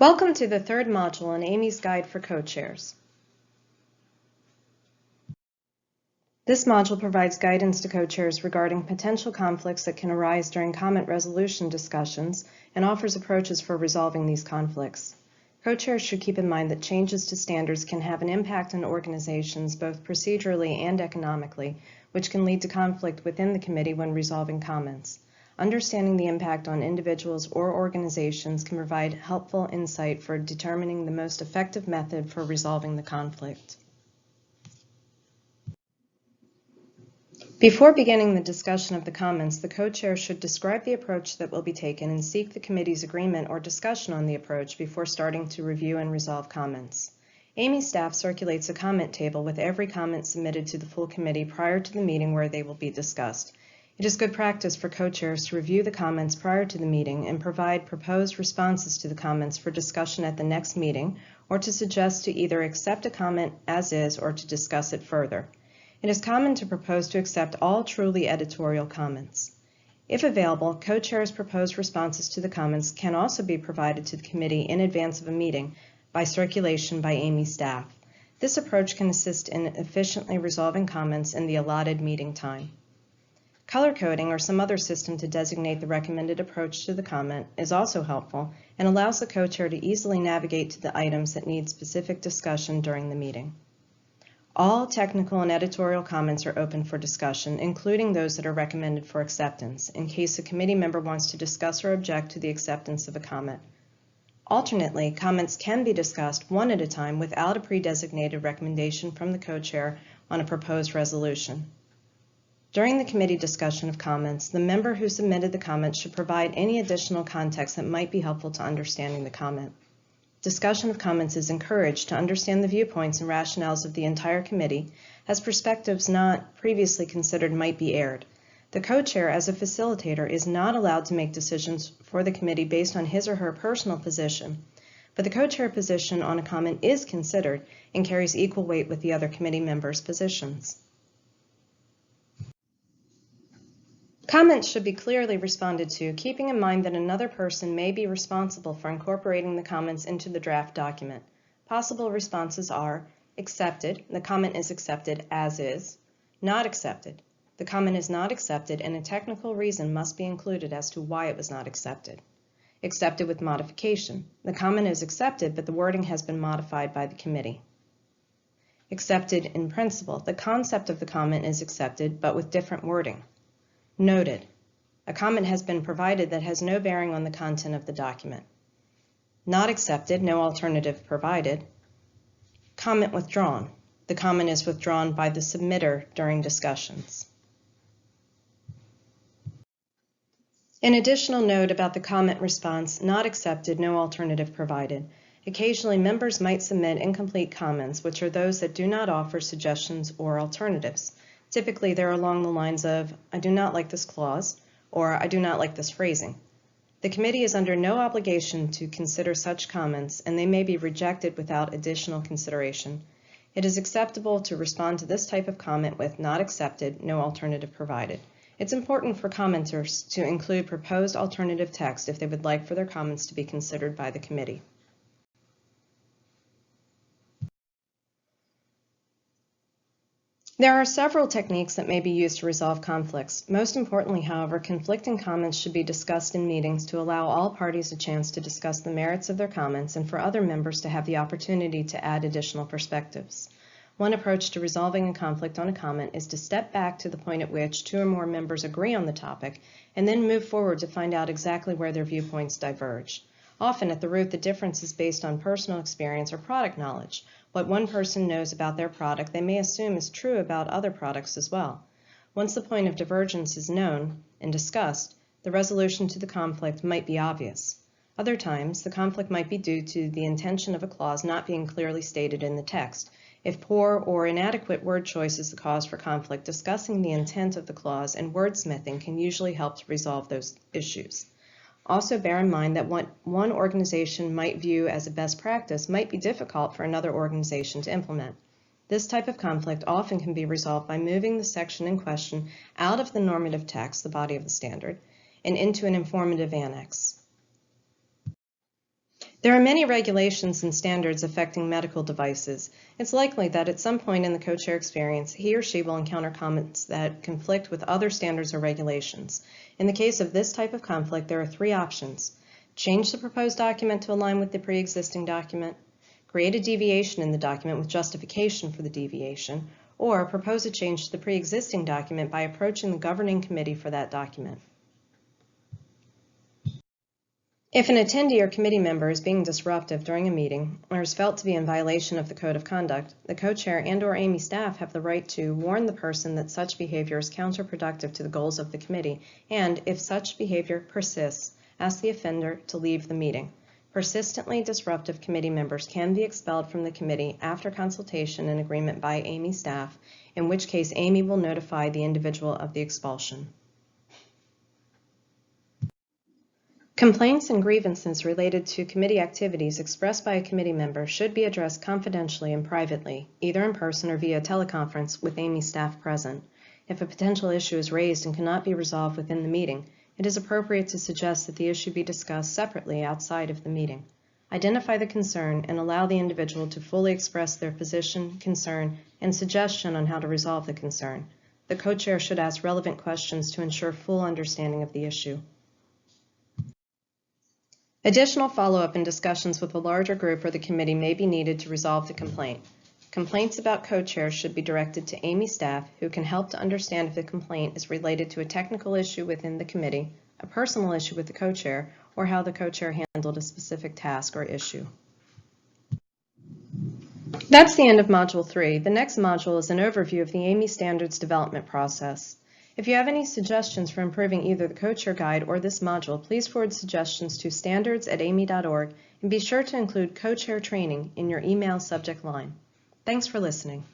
Welcome to the third module in AAMI's Guide for Co-Chairs. This module provides guidance to co-chairs regarding potential conflicts that can arise during comment resolution discussions and offers approaches for resolving these conflicts. Co-chairs should keep in mind that changes to standards can have an impact on organizations both procedurally and economically, which can lead to conflict within the committee when resolving comments. Understanding the impact on individuals or organizations can provide helpful insight for determining the most effective method for resolving the conflict. Before beginning the discussion of the comments, the co-chair should describe the approach that will be taken and seek the committee's agreement or discussion on the approach before starting to review and resolve comments. AAMI staff circulates a comment table with every comment submitted to the full committee prior to the meeting where they will be discussed. It is good practice for co-chairs to review the comments prior to the meeting and provide proposed responses to the comments for discussion at the next meeting, or to suggest to either accept a comment as is or to discuss it further. It is common to propose to accept all truly editorial comments. If available, co-chairs' proposed responses to the comments can also be provided to the committee in advance of a meeting by circulation by AAMI staff. This approach can assist in efficiently resolving comments in the allotted meeting time. Color coding or some other system to designate the recommended approach to the comment is also helpful and allows the co-chair to easily navigate to the items that need specific discussion during the meeting. All technical and editorial comments are open for discussion, including those that are recommended for acceptance, in case a committee member wants to discuss or object to the acceptance of a comment. Alternately, comments can be discussed one at a time without a pre-designated recommendation from the co-chair on a proposed resolution. During the committee discussion of comments, the member who submitted the comment should provide any additional context that might be helpful to understanding the comment. Discussion of comments is encouraged to understand the viewpoints and rationales of the entire committee, as perspectives not previously considered might be aired. The co-chair, as a facilitator, is not allowed to make decisions for the committee based on his or her personal position, but the co-chair position on a comment is considered and carries equal weight with the other committee members' positions. Comments should be clearly responded to, keeping in mind that another person may be responsible for incorporating the comments into the draft document. Possible responses are: accepted, the comment is accepted as is; not accepted, the comment is not accepted and a technical reason must be included as to why it was not accepted; accepted with modification, the comment is accepted but the wording has been modified by the committee; accepted in principle, the concept of the comment is accepted but with different wording; noted, a comment has been provided that has no bearing on the content of the document; not accepted, no alternative provided; comment withdrawn, the comment is withdrawn by the submitter during discussions. An additional note about the comment response: not accepted, no alternative provided. Occasionally, members might submit incomplete comments, which are those that do not offer suggestions or alternatives. Typically, they're along the lines of, "I do not like this clause," or "I do not like this phrasing." The committee is under no obligation to consider such comments, and they may be rejected without additional consideration. It is acceptable to respond to this type of comment with "not accepted, no alternative provided." It's important for commenters to include proposed alternative text if they would like for their comments to be considered by the committee. There are several techniques that may be used to resolve conflicts. Most importantly, however, conflicting comments should be discussed in meetings to allow all parties a chance to discuss the merits of their comments and for other members to have the opportunity to add additional perspectives. One approach to resolving a conflict on a comment is to step back to the point at which two or more members agree on the topic and then move forward to find out exactly where their viewpoints diverge. Often at the root, the difference is based on personal experience or product knowledge. What one person knows about their product, they may assume is true about other products as well. Once the point of divergence is known and discussed, the resolution to the conflict might be obvious. Other times, the conflict might be due to the intention of a clause not being clearly stated in the text. If poor or inadequate word choice is the cause for conflict, discussing the intent of the clause and wordsmithing can usually help to resolve those issues. Also bear in mind that what one organization might view as a best practice might be difficult for another organization to implement. This type of conflict often can be resolved by moving the section in question out of the normative text, the body of the standard, and into an informative annex. There are many regulations and standards affecting medical devices. It's likely that at some point in the co-chair experience, he or she will encounter comments that conflict with other standards or regulations. In the case of this type of conflict, there are three options. Change the proposed document to align with the pre-existing document, create a deviation in the document with justification for the deviation, or propose a change to the pre-existing document by approaching the governing committee for that document. If an attendee or committee member is being disruptive during a meeting or is felt to be in violation of the code of conduct, the co-chair and/or AAMI staff have the right to warn the person that such behavior is counterproductive to the goals of the committee, and if such behavior persists, ask the offender to leave the meeting. Persistently disruptive committee members can be expelled from the committee after consultation and agreement by AAMI staff, in which case AAMI will notify the individual of the expulsion. Complaints and grievances related to committee activities expressed by a committee member should be addressed confidentially and privately, either in person or via teleconference with AAMI staff present. If a potential issue is raised and cannot be resolved within the meeting, it is appropriate to suggest that the issue be discussed separately outside of the meeting. Identify the concern and allow the individual to fully express their position, concern, and suggestion on how to resolve the concern. The co-chair should ask relevant questions to ensure full understanding of the issue. Additional follow-up and discussions with a larger group or the committee may be needed to resolve the complaint. Complaints about co-chairs should be directed to AAMI staff, who can help to understand if the complaint is related to a technical issue within the committee, a personal issue with the co-chair, or how the co-chair handled a specific task or issue. That's the end of Module 3. The next module is an overview of the AAMI standards development process. If you have any suggestions for improving either the co-chair guide or this module, please forward suggestions to standards@aami.org and be sure to include co-chair training in your email subject line. Thanks for listening.